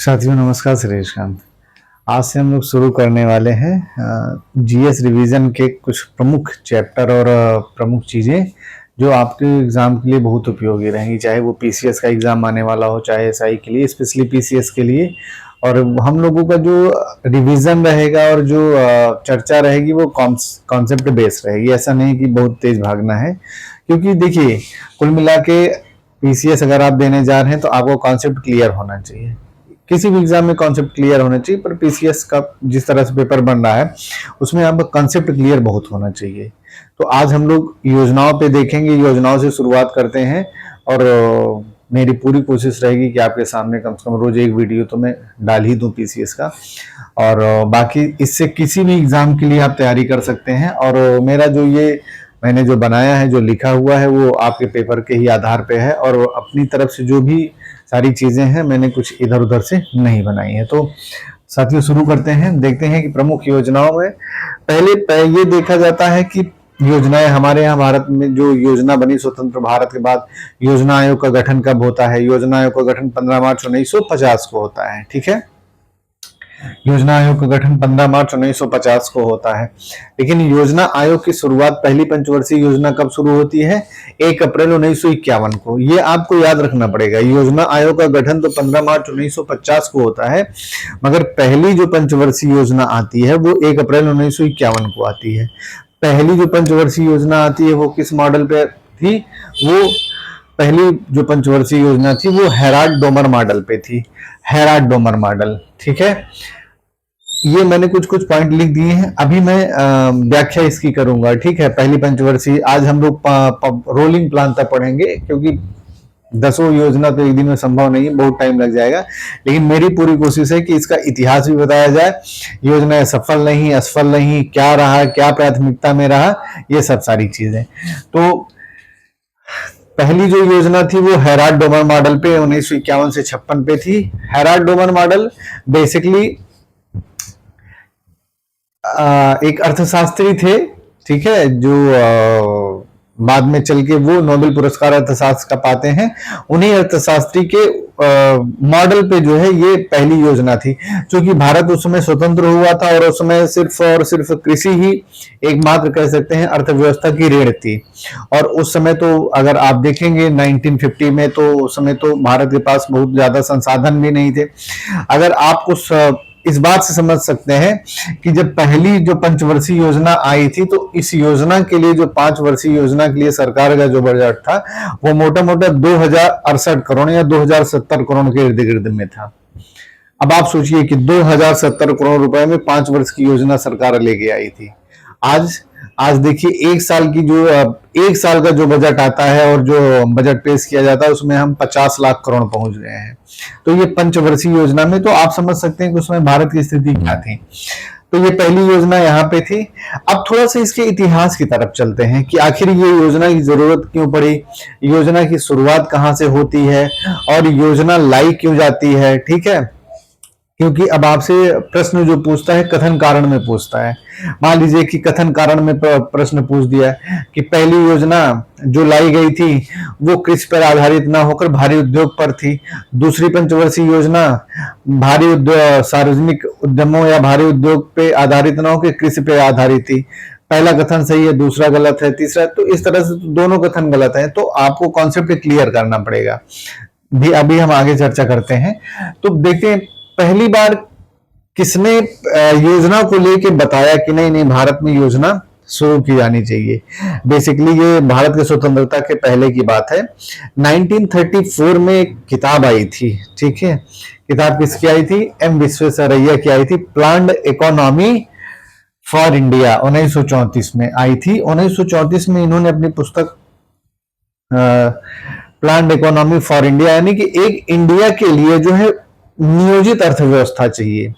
साथियों नमस्कार। श्रीकांत, आज से हम लोग शुरू करने वाले हैं जीएस रिवीजन के कुछ प्रमुख चैप्टर और प्रमुख चीज़ें जो आपके एग्ज़ाम के लिए बहुत उपयोगी रहेंगी, चाहे वो पीसीएस का एग्ज़ाम आने वाला हो, चाहे एसआई के लिए, स्पेशली पीसीएस के लिए। और हम लोगों का जो रिवीजन रहेगा और जो चर्चा रहेगी वो कॉन्सेप्ट बेस्ड रहेगी। ऐसा नहीं कि बहुत तेज भागना है, क्योंकि देखिए कुल मिला के पीसीएस अगर आप देने जा रहे हैं तो आपको कॉन्सेप्ट क्लियर होना चाहिए। किसी भी एग्जाम में कॉन्सेप्ट क्लियर होना चाहिए, पर पीसीएस का जिस तरह से पेपर बन रहा है उसमें आपका कॉन्सेप्ट क्लियर बहुत होना चाहिए। तो आज हम लोग योजनाओं पे देखेंगे, योजनाओं से शुरुआत करते हैं। और मेरी पूरी कोशिश रहेगी कि आपके सामने कम से कम रोज एक वीडियो तो मैं डाल ही दूं पीसीएस का। और बाकी इससे किसी भी एग्जाम के लिए आप तैयारी कर सकते हैं। और मेरा जो ये मैंने जो बनाया है, जो लिखा हुआ है, वो आपके पेपर के ही आधार पे है। और अपनी तरफ से जो भी सारी चीजें हैं मैंने कुछ इधर उधर से नहीं बनाई है। तो साथियों शुरू करते हैं, देखते हैं कि प्रमुख योजनाओं में पहले ये देखा जाता है कि योजनाएं हमारे यहाँ भारत में जो योजना बनी स्वतंत्र भारत के बाद, योजना आयोग का गठन कब होता है? योजना आयोग का गठन 15 मार्च 1950 को होता है। ठीक है, योजना आयोग का गठन 15 मार्च 1950 को होता है। लेकिन योजना आयोग की शुरुआत, पहली पंचवर्षीय योजना कब शुरू होती है? 1 अप्रैल 1951 को। ये आपको याद रखना पड़ेगा। योजना आयोग का गठन तो 15 मार्च 1950 को होता है, मगर पहली जो पंचवर्षीय योजना आती है वो 1 अप्रैल 1951 को आती है। पहली जो पंचवर्षीय योजना आती है वो किस मॉडल पे थी? वो पहली जो पंचवर्षीय योजना थी वो हेराल्ड डोमर मॉडल पे थी। हेराल्ड डोमर मॉडल, ठीक है। ये मैंने कुछ पॉइंट लिख दिए हैं, अभी मैं व्याख्या इसकी करूंगा। ठीक है, पहली पंचवर्षीय आज हम लोग रोलिंग प्लान तक पढ़ेंगे, क्योंकि 10 योजना तो एक दिन में संभव नहीं है, बहुत टाइम लग जाएगा। लेकिन मेरी पूरी कोशिश है कि इसका इतिहास भी बताया जाए, योजनाएं सफल नहीं, असफल नहीं, क्या रहा, क्या प्राथमिकता में रहा, ये सब सारी चीजें। तो पहली जो योजना थी वो हेराल्ड डोमर मॉडल पे 1951 से 56 पे थी। हेराल्ड डोमर मॉडल बेसिकली एक अर्थशास्त्री थे, ठीक है, जो बाद में चल के वो नोबेल पुरस्कार अर्थशास्त्र का पाते हैं। उन्हीं अर्थशास्त्री के मॉडल पे जो है ये पहली योजना थी। क्योंकि भारत उस समय स्वतंत्र हुआ था और उस समय सिर्फ और सिर्फ कृषि ही एकमात्र कह सकते हैं अर्थव्यवस्था की रीढ़ थी। और उस समय तो अगर आप देखेंगे 1950 में, तो उस समय तो भारत के पास बहुत ज्यादा संसाधन भी नहीं थे। अगर आप उस इस बात से समझ सकते हैं कि जब पहली जो पंचवर्षीय योजना आई थी, तो इस योजना के लिए, जो 5 वर्षीय योजना के लिए सरकार का जो बजट था वो मोटा मोटा 2068 करोड़ या 2070 करोड़ के इर्द गिर्द में था। अब आप सोचिए कि 2070 करोड़ रुपए में 5 वर्ष की योजना सरकार लेके आई थी। आज देखिए एक साल का जो बजट आता है और जो बजट पेश किया जाता है उसमें हम 50 लाख करोड़ पहुंच गए हैं। तो ये पंचवर्षीय योजना में तो आप समझ सकते हैं कि उसमें भारत की स्थिति क्या थी। तो ये पहली योजना यहाँ पे थी। अब थोड़ा सा इसके इतिहास की तरफ चलते हैं कि आखिर ये योजना की जरूरत क्यों पड़ी, योजना की शुरुआत कहाँ से होती है और योजना लाई क्यों जाती है। ठीक है, क्योंकि अब आपसे प्रश्न जो पूछता है कथन कारण में पूछता है। मान लीजिए कि कथन कारण में प्रश्न पूछ दिया कि पहली योजना जो लाई गई थी वो कृषि पर आधारित ना होकर भारी उद्योग पर थी। दूसरी पंचवर्षीय योजना भारी उद्योग, सार्वजनिक उद्यमों या भारी उद्योग पे आधारित ना होकर कृषि पे आधारित थी। पहला कथन सही है, दूसरा गलत है, तीसरा, तो इस तरह से दोनों कथन गलत है। तो आपको कॉन्सेप्ट क्लियर करना पड़ेगा। भी अभी हम आगे चर्चा करते हैं। तो देखते हैं पहली बार किसने योजना को लेके बताया कि नहीं भारत में योजना शुरू की जानी चाहिए। बेसिकली ये भारत की स्वतंत्रता के पहले की बात है। 1934 में एक किताब आई थी। ठीक है, किताब किसकी आई थी? एम विश्वेश्वरैया की आई थी। प्लान्ड इकोनॉमी फॉर इंडिया 1934 में आई थी। 1934 में इन्होंने अपनी पुस्तक प्लान्ड इकोनॉमी फॉर इंडिया, यानी कि एक इंडिया के लिए जो है नियोजित अर्थव्यवस्था चाहिए,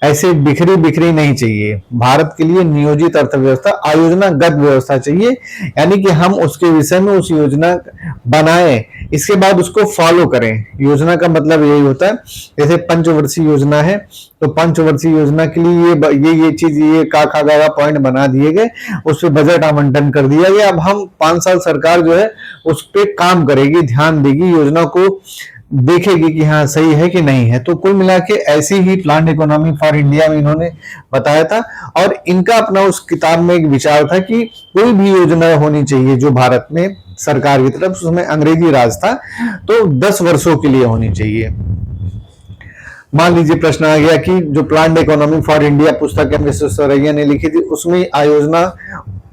ऐसे बिखरी नहीं चाहिए। भारत के लिए नियोजित अर्थव्यवस्था, आयोजनागत व्यवस्था चाहिए, यानी कि हम उसके विषय में उस योजना बनाए, इसके बाद उसको फॉलो करें। योजना का मतलब यही होता है, जैसे पंचवर्षीय योजना है तो पंचवर्षीय योजना के लिए ये चीज, ये का पॉइंट बना दिए गए, उस पर बजट आवंटन कर दिया गया। अब हम 5 साल सरकार जो है उस पर काम करेगी, ध्यान देगी, योजना को देखेगी कि हाँ सही है कि नहीं है। तो कुल मिला के ऐसी ही प्लान इकोनॉमी फॉर इंडिया में इन्होंने बताया था। और इनका अपना उस किताब में एक विचार था कि कोई भी योजना होनी चाहिए जो भारत में सरकार की तरफ, उसमें अंग्रेजी राज था, तो 10 वर्षों के लिए होनी चाहिए। मान लीजिए प्रश्न आ गया कि जो प्लान इकोनॉमी फॉर इंडिया पुस्तक एम विश्वेश्वरैया ने लिखी थी, उसमें आयोजना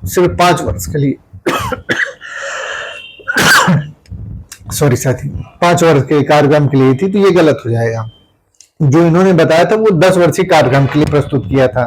सिर्फ 5 वर्ष के लिए सॉरी साथी 5 वर्ष के कार्यक्रम के लिए थी, तो ये गलत हो जाएगा। जो इन्होंने बताया था वो 10 वर्षीय कार्यक्रम के लिए प्रस्तुत किया था।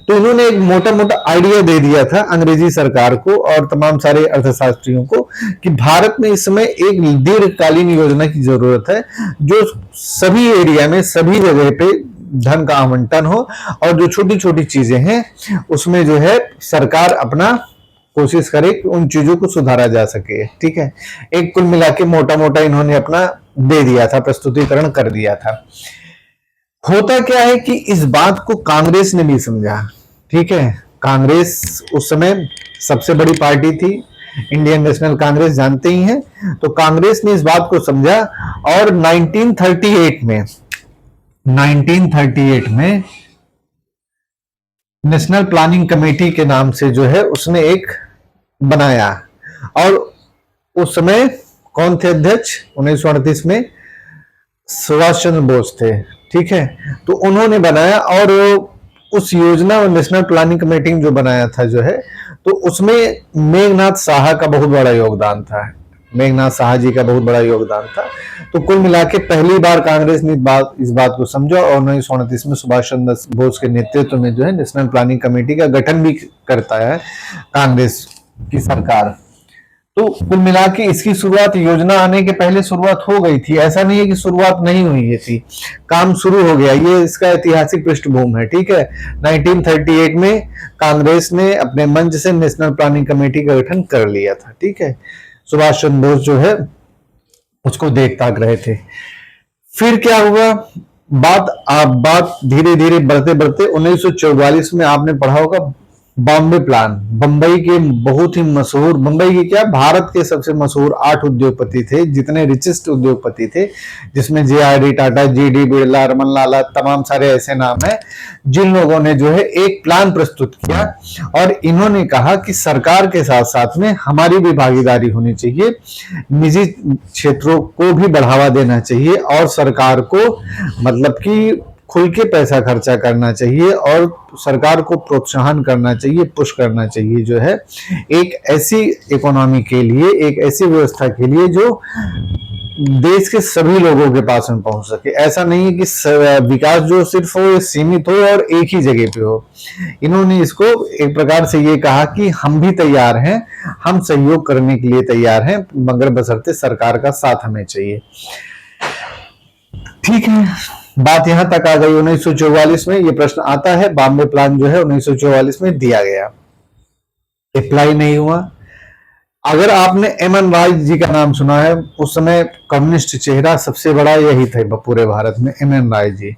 तो इन्होंने एक मोटा मोटा आइडिया दे दिया था अंग्रेजी सरकार को और तमाम सारे अर्थशास्त्रियों को कि भारत में इस समय एक दीर्घकालीन योजना की जरूरत है, जो सभी एरिया में सभी जगह पे धन का आवंटन हो, और जो छोटी छोटी चीजें हैं उसमें जो है सरकार अपना कोशिश करे कि उन चीजों को सुधारा जा सके। ठीक है, एक कुल मिला के मोटा मोटा इन्होंने अपना दे दिया था, प्रस्तुतिकरण कर दिया था। होता क्या है कि इस बात को कांग्रेस ने भी समझा। ठीक है, कांग्रेस उस समय सबसे बड़ी पार्टी थी, इंडियन नेशनल कांग्रेस जानते ही हैं। तो कांग्रेस ने इस बात को समझा और 1938 में नेशनल प्लानिंग कमेटी के नाम से जो है उसने एक बनाया। और उस समय कौन थे अध्यक्ष? 1938 में सुभाष चंद्र बोस थे। ठीक है, तो उन्होंने बनाया और उस योजना और नेशनल प्लानिंग कमेटी जो बनाया था जो है, तो उसमें मेघनाथ साहा का बहुत बड़ा योगदान था। मेघनाथ साहा जी का बहुत बड़ा योगदान था। तो कुल मिला के पहली बार कांग्रेस ने इस बात को समझा और 1929 में सुभाष चंद्र बोस के नेतृत्व में जो है नेशनल प्लानिंग कमेटी का गठन भी करता है कांग्रेस की सरकार। तो कुल मिला के इसकी शुरुआत योजना आने के पहले शुरुआत हो गई थी, ऐसा नहीं है कि शुरुआत नहीं हुई है थी, काम शुरू हो गया। ये इसका ऐतिहासिक पृष्ठभूमि है। ठीक है, 1938 में कांग्रेस ने अपने मंच से नेशनल प्लानिंग कमेटी का गठन कर लिया था। ठीक है, सुभाष चंद्र बोस जो है उसको देख ताक रहे थे। फिर क्या हुआ, बात धीरे धीरे बढ़ते बढ़ते 1944 में आपने पढ़ा होगा बॉम्बे प्लान। बंबई के बहुत ही मशहूर, बंबई के क्या भारत के सबसे मशहूर 8 उद्योगपति थे, जितने रिचेस्ट उद्योगपति थे, जिसमें जे.आर.डी. टाटा, जी.डी. बिरला, रमन लाला, तमाम सारे ऐसे नाम हैं, जिन लोगों ने जो है एक प्लान प्रस्तुत किया और इन्होंने कहा कि सरकार के साथ साथ में हमारी भी भागीदारी होनी चाहिए, निजी क्षेत्रों को भी बढ़ावा देना चाहिए और सरकार को मतलब कि खुल के पैसा खर्चा करना चाहिए और सरकार को प्रोत्साहन करना चाहिए, पुश करना चाहिए जो है एक ऐसी इकोनॉमी के लिए, एक ऐसी व्यवस्था के लिए जो देश के सभी लोगों के पास में पहुंच सके। ऐसा नहीं है कि विकास जो सिर्फ हो सीमित हो और एक ही जगह पे हो। इन्होंने इसको एक प्रकार से ये कहा कि हम भी तैयार हैं, हम सहयोग करने के लिए तैयार हैं, मगर बशर्ते सरकार का साथ हमें चाहिए। ठीक है, बात यहां तक आ गई। 1944 में ये प्रश्न आता है, बॉम्बे प्लान जो है 1944 में दिया गया, अप्लाई नहीं हुआ। अगर आपने एम.एन. राय जी का नाम सुना है, उस समय कम्युनिस्ट चेहरा सबसे बड़ा यही था पूरे भारत में, एम.एन. राय जी।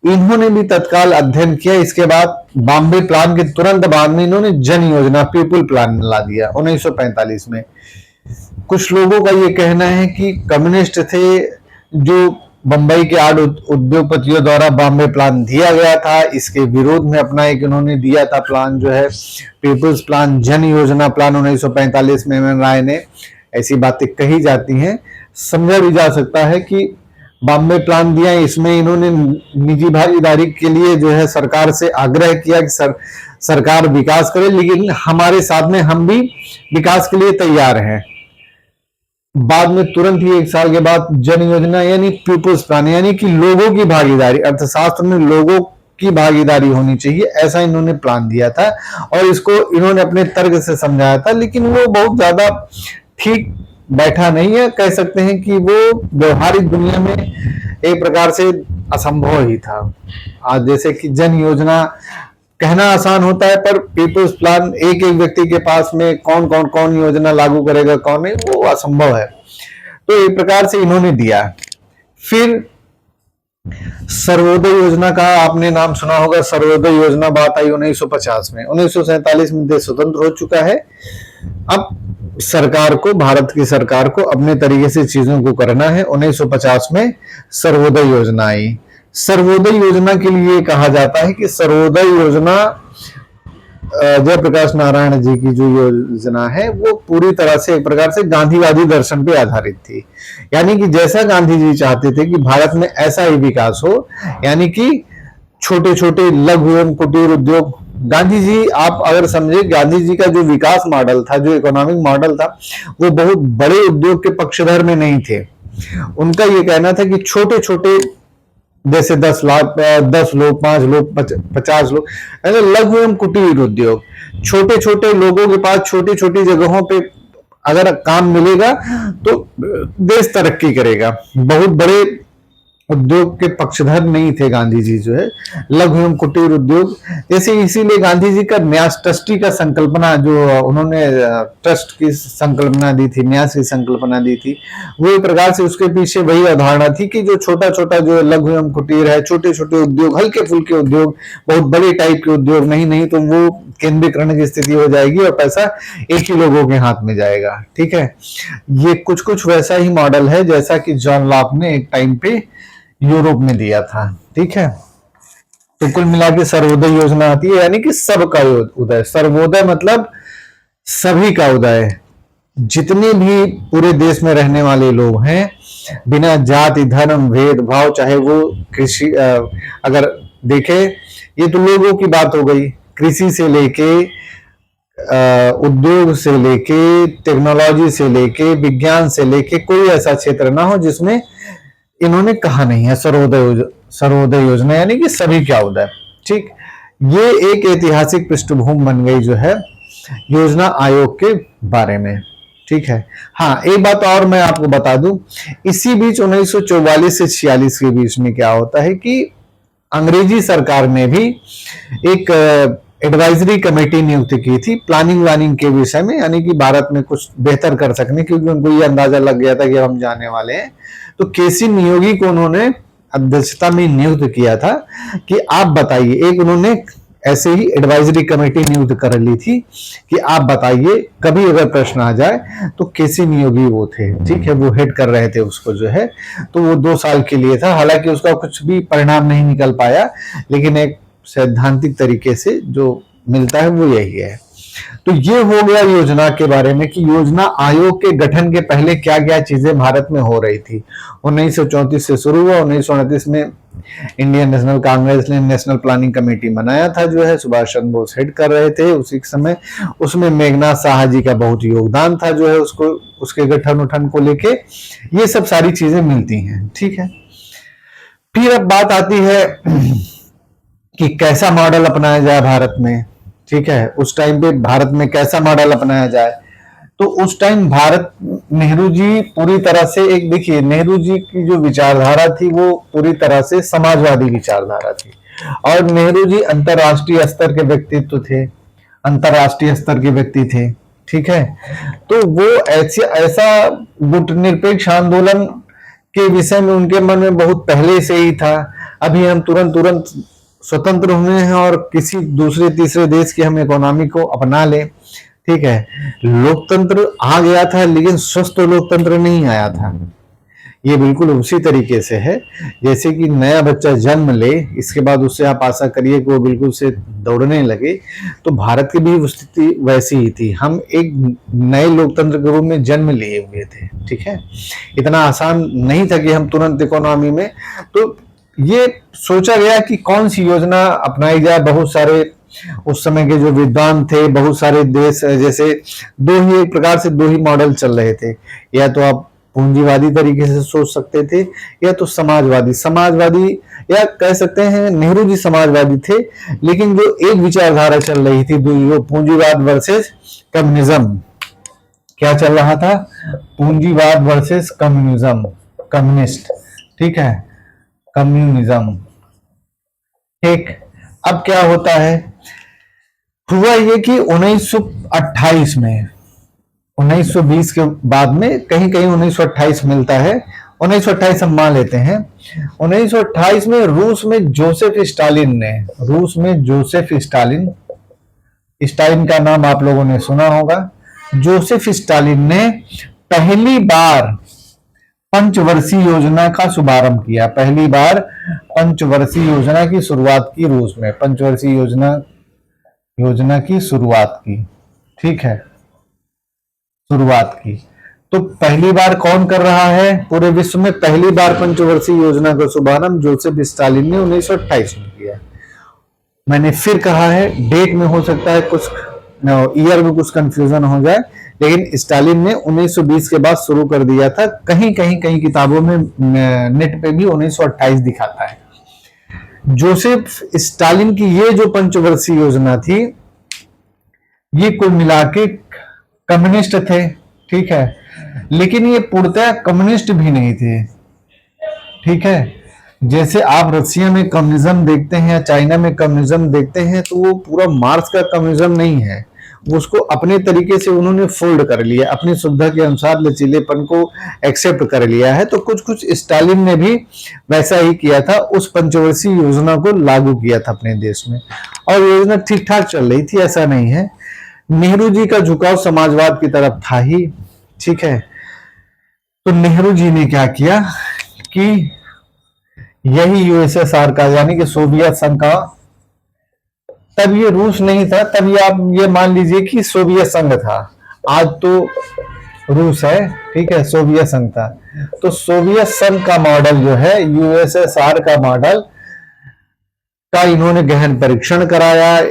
इन्होंने भी तत्काल अध्ययन किया। इसके बाद बॉम्बे प्लान के तुरंत बाद में इन्होंने जन योजना पीपुल प्लान ला दिया 1945 में। कुछ लोगों का ये कहना है कि कम्युनिस्ट थे जो बंबई के 8 उद्योगपतियों द्वारा बॉम्बे प्लान दिया गया था, इसके विरोध में अपना एक इन्होंने दिया था प्लान जो है पीपुल्स प्लान, जन योजना प्लान 1945 में एम.एन. राय ने। ऐसी बातें कही जाती हैं, समझा भी जा सकता है कि बॉम्बे प्लान दिया, इसमें इन्होंने निजी भागीदारी के लिए जो है सरकार से आग्रह किया कि सरकार विकास करे, लेकिन हमारे साथ में हम भी विकास के लिए तैयार हैं। बाद में तुरंत ही 1 साल के बाद जन योजना यानी पीपुल्स प्लान, यानी कि लोगों की भागीदारी, अर्थशास्त्र में लोगों की भागीदारी होनी चाहिए, ऐसा इन्होंने प्लान दिया था और इसको इन्होंने अपने तर्क से समझाया था, लेकिन वो बहुत ज्यादा ठीक बैठा नहीं है। कह सकते हैं कि वो व्यवहारिक दुनिया में एक प्रकार से असंभव ही था। आज जैसे कि जन योजना कहना आसान होता है, पर पीपुल्स प्लान एक एक व्यक्ति के पास में कौन योजना लागू करेगा कौन नहीं, वो असंभव है। तो एक प्रकार से इन्होंने दिया। फिर सर्वोदय योजना का आपने नाम सुना होगा। सर्वोदय योजना बात आई 1950 में। 1947 में देश स्वतंत्र हो चुका है। अब सरकार को, भारत की सरकार को अपने तरीके से चीजों को करना है। 1950 में सर्वोदय योजना आई। सर्वोदय योजना के लिए कहा जाता है कि सर्वोदय योजना जयप्रकाश नारायण जी की जो योजना है वो पूरी तरह से एक प्रकार से गांधीवादी दर्शन पे आधारित थी। यानी कि जैसा गांधी जी चाहते थे कि भारत में ऐसा ही विकास हो, यानी कि छोटे छोटे लघु एवं कुटीर उद्योग। गांधी जी, आप अगर समझे, गांधी जी का जो विकास मॉडल था, जो इकोनॉमिक मॉडल था, वो बहुत बड़े उद्योग के पक्षधर में नहीं थे। उनका ये कहना था कि छोटे छोटे, जैसे 10 लोग, 5 लोग, 50 लोग, लघु एवं कुटीर उद्योग, छोटे छोटे लोगों के पास छोटी छोटी जगहों पे अगर काम मिलेगा तो देश तरक्की करेगा। बहुत बड़े उद्योग के पक्षधर नहीं थे गांधी जी, जो है लघु एवं कुटीर उद्योग। जैसे इसीलिए गांधी जी का न्यास ट्रस्टी का संकल्पना, जो उन्होंने ट्रस्ट की संकल्पना दी थी, न्यास की संकल्पना दी थी, वो एक प्रकार से उसके पीछे वही अवधारणा थी कि जो छोटा छोटा जो लघु एवं कुटीर है, छोटे छोटे उद्योग, हल्के फुल्के उद्योग, बहुत बड़े टाइप के उद्योग नहीं तो वो केंद्रीकरण की स्थिति हो जाएगी और पैसा एक ही लोगों के हाथ में जाएगा। ठीक है, ये कुछ कुछ वैसा ही मॉडल है जैसा कि जॉन लॉक ने एक टाइम पे यूरोप में दिया था। ठीक है, तो कुल मिला के सर्वोदय योजना आती है, यानी कि सबका उदय। सर्वोदय मतलब सभी का उदय। जितने भी पूरे देश में रहने वाले लोग हैं, बिना जाति धर्म भेदभाव, चाहे वो कृषि, अगर देखे, ये तो लोगों की बात हो गई, कृषि से लेके उद्योग से लेके, टेक्नोलॉजी से लेके, विज्ञान से लेके, कोई ऐसा क्षेत्र ना हो जिसमें इन्होंने कहा नहीं है सर्वोदय योजना, यानी कि सभी का उदय। ठीक, ये एक ऐतिहासिक पृष्ठभूमि बन गई जो है योजना आयोग के बारे में। ठीक है, हाँ, एक बात और मैं आपको बता दूं, इसी बीच 1944 से 46 के बीच में क्या होता है कि अंग्रेजी सरकार ने भी एक एडवाइजरी कमेटी नियुक्त की थी प्लानिंग वानिंग के विषय में, यानी कि भारत में कुछ बेहतर कर सकने, क्योंकि उनको ये अंदाजा लग गया था कि हम जाने वाले हैं। तो केसी नियोगी को उन्होंने अध्यक्षता में नियुक्त किया था कि आप बताइए, एक उन्होंने ऐसे ही एडवाइजरी कमेटी नियुक्त कर ली थी कि आप बताइए, कभी अगर प्रश्न आ जाए तो केसी नियोगी वो थे। ठीक है, वो हेड कर रहे थे उसको, जो है, तो वो 2 साल के लिए था। हालांकि उसका कुछ भी परिणाम नहीं निकल पाया, लेकिन एक सैद्धांतिक तरीके से जो मिलता है वो यही है। तो ये हो गया योजना के बारे में कि योजना आयोग के गठन के पहले क्या क्या चीजें भारत में हो रही थी। 1934 से शुरू हुआ। 1929 में इंडियन नेशनल कांग्रेस ने नेशनल प्लानिंग कमेटी बनाया था, जो है सुभाष चंद्र बोस हेड कर रहे थे उसी समय। उसमें मेघनाथ साहा जी का बहुत योगदान था, जो है उसको, उसके गठन उठन को लेके ये सब सारी चीजें मिलती हैं। ठीक है, फिर अब बात आती है कि कैसा मॉडल अपनाया जाए भारत में। ठीक है, उस टाइम पे भारत में कैसा मॉडल अपनाया जाए, तो उस टाइम भारत, नेहरू जी पूरी तरह से, एक देखिए, नेहरू जी की जो विचारधारा थी वो पूरी तरह से समाजवादी विचारधारा थी, और नेहरू जी अंतरराष्ट्रीय स्तर के व्यक्तित्व थे, अंतरराष्ट्रीय स्तर के व्यक्ति थे। ठीक है, तो वो ऐसा गुटनिरपेक्ष आंदोलन के विषय में उनके मन में बहुत पहले से ही था। अभी हम तुरंत स्वतंत्र हुए हैं और किसी दूसरे तीसरे देश की हम इकोनॉमी को अपना लें। ठीक है, लोकतंत्र आ गया था, लेकिन स्वस्थ लोकतंत्र नहीं आया था। ये बिल्कुल उसी तरीके से है जैसे कि नया बच्चा जन्म ले, इसके बाद उससे आप आशा करिए कि वो बिल्कुल से दौड़ने लगे। तो भारत की भी स्थिति वैसी ही थी। हम एक नए लोकतंत्र के रूप में जन्म लिए हुए थे। ठीक है, इतना आसान नहीं था कि हम तुरंत इकोनॉमी में। तो ये सोचा गया कि कौन सी योजना अपनाई जाए। बहुत सारे उस समय के जो विद्वान थे, बहुत सारे देश, जैसे एक प्रकार से दो ही मॉडल चल रहे थे, या तो आप पूंजीवादी तरीके से सोच सकते थे, या तो समाजवादी, या कह सकते हैं नेहरू जी समाजवादी थे, लेकिन जो एक विचारधारा चल रही थी, जो पूंजीवाद वर्सेस कम्युनिज्म। क्या चल रहा था? पूंजीवाद वर्सेस कम्युनिज्म, कम्युनिस्ट। ठीक है, कम्युनिज्म। ठीक, अब क्या होता है, हुआ ये कि 1928 में, 1920 के बाद में कहीं कहीं 1928 मिलता है, 1928 हम मान लेते हैं। 1928 में रूस में जोसेफ स्टालिन का नाम आप लोगों ने सुना होगा। जोसेफ स्टालिन ने पहली बार पंचवर्षीय योजना का शुभारंभ किया। पहली बार पंचवर्षीय योजना की शुरुआत की रूस में, पंचवर्षीय योजना की शुरुआत की, ठीक है, शुरुआत की। तो पहली बार कौन कर रहा है पूरे विश्व में? पहली बार पंचवर्षीय योजना का शुभारंभ जोसेफ स्टालिन ने 1928 में किया। मैंने फिर कहा है, डेट में हो सकता है कुछ, ईयर में कुछ कंफ्यूजन हो जाए, लेकिन स्टालिन ने 1920 के बाद शुरू कर दिया था। कहीं कहीं किताबों में, नेट पे भी 1928 दिखाता है। जोसेफ स्टालिन की ये जो पंचवर्षीय योजना थी, ये कुल मिला के कम्युनिस्ट थे, ठीक है, लेकिन ये पूर्णतः कम्युनिस्ट भी नहीं थे, ठीक है। जैसे आप रसिया में कम्युनिज्म देखते हैं या चाइना में कम्युनिज्म देखते हैं, तो वो पूरा मार्क्स का कम्युनिज्म नहीं है, उसको अपने तरीके से उन्होंने फोल्ड कर लिया, अपनी सुविधा के अनुसार लचीलेपन को एक्सेप्ट कर लिया है। तो कुछ कुछ स्टालिन ने भी वैसा ही किया था, उस पंचवर्षीय योजना को लागू किया था अपने देश में, और योजना ठीक ठाक चल रही थी, ऐसा नहीं है। नेहरू जी का झुकाव समाजवाद की तरफ था ही, ठीक है। तो नेहरू जी ने क्या किया कि यही यूएसएसआर का, यानी कि सोवियत संघ का, तब ये रूस नहीं था, तब ये आप ये मान लीजिए कि सोवियत संघ था, आज तो रूस है, ठीक है, सोवियत संघ था। तो सोवियत संघ का मॉडल जो है, यूएसएसआर का मॉडल का इन्होंने गहन परीक्षण कराया,